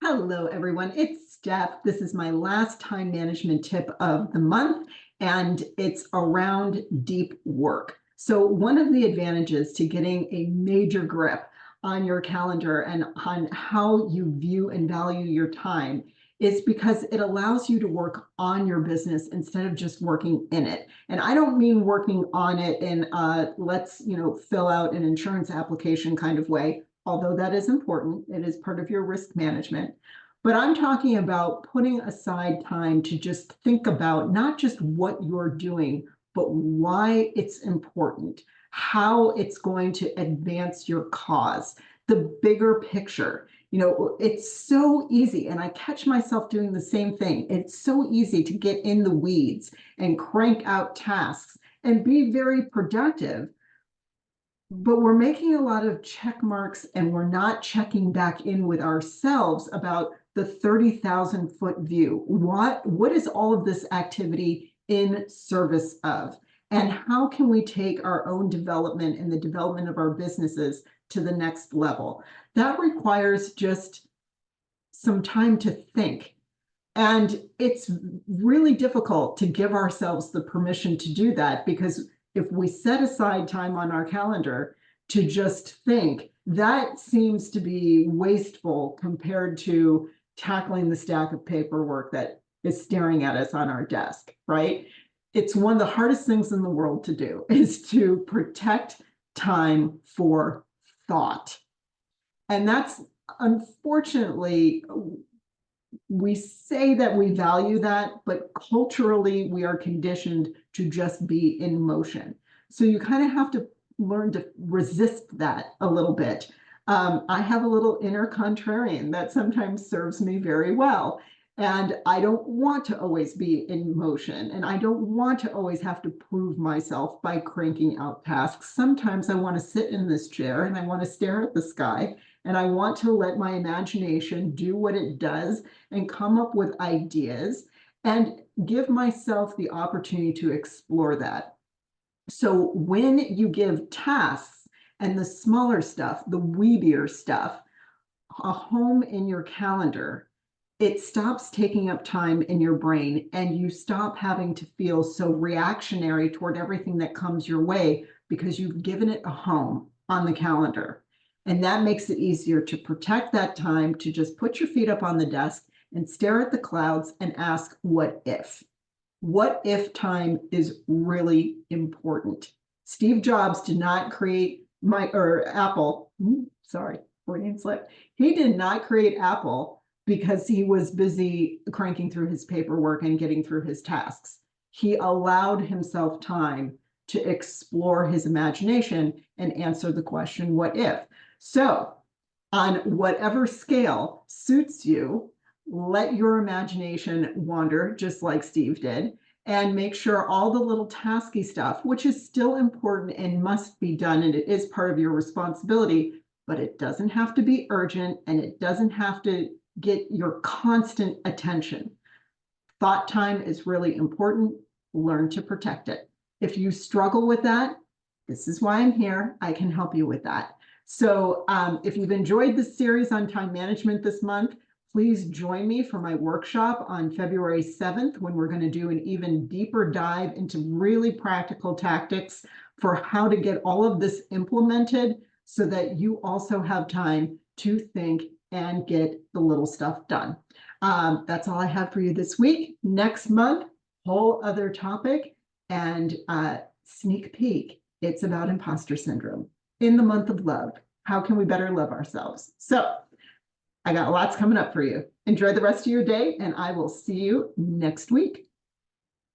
Hello, everyone. It's Steph. This is my last time management tip of the month, and it's around deep work. So one of the advantages to getting a major grip on your calendar and on how you view and value your time is because it allows you to work on your business instead of just working in it. And I don't mean working on it in let's, fill out an insurance application kind of way, although that is important. It is part of your risk management. But I'm talking about putting aside time to just think about not just what you're doing, but why it's important, how it's going to advance your cause, the bigger picture. It's so easy, and I catch myself doing the same thing. It's so easy to get in the weeds and crank out tasks and be very productive, but we're making a lot of check marks and we're not checking back in with ourselves about the 30,000-foot view. What is all of this activity in service of? And how can we take our own development and the development of our businesses to the next level? That requires just some time to think. And it's really difficult to give ourselves the permission to do that, because if we set aside time on our calendar to just think, that seems to be wasteful compared to tackling the stack of paperwork that is staring at us on our desk, right? It's one of the hardest things in the world to do, is to protect time for thought. And that's, unfortunately, we say that we value that, but culturally we are conditioned to just be in motion. So you kind of have to learn to resist that a little bit. I have a little inner contrarian that sometimes serves me very well. And I don't want to always be in motion, and I don't want to always have to prove myself by cranking out tasks. Sometimes I want to sit in this chair and I want to stare at the sky, and I want to let my imagination do what it does and come up with ideas and give myself the opportunity to explore that. So when you give tasks and the smaller stuff, the weedier stuff, a home in your calendar, it stops taking up time in your brain, and you stop having to feel so reactionary toward everything that comes your way because you've given it a home on the calendar. And that makes it easier to protect that time, to just put your feet up on the desk and stare at the clouds and ask, what if? What if time is really important? Steve Jobs did not create Apple. Sorry, Freudian slip. He did not create Apple because he was busy cranking through his paperwork and getting through his tasks. He allowed himself time to explore his imagination and answer the question, what if? So on whatever scale suits you, let your imagination wander just like Steve did, and make sure all the little tasky stuff, which is still important and must be done, and it is part of your responsibility, but it doesn't have to be urgent, and it doesn't have to get your constant attention. Thought time is really important. Learn to protect it. If you struggle with that, this is why I'm here. I can help you with that. So if you've enjoyed this series on time management this month, please join me for my workshop on February 7th, when we're going to do an even deeper dive into really practical tactics for how to get all of this implemented so that you also have time to think and get the little stuff done. That's all I have for you this week. Next month, whole other topic, and sneak peek. It's about imposter syndrome in the month of love. How can we better love ourselves? So I got lots coming up for you. Enjoy the rest of your day, and I will see you next week.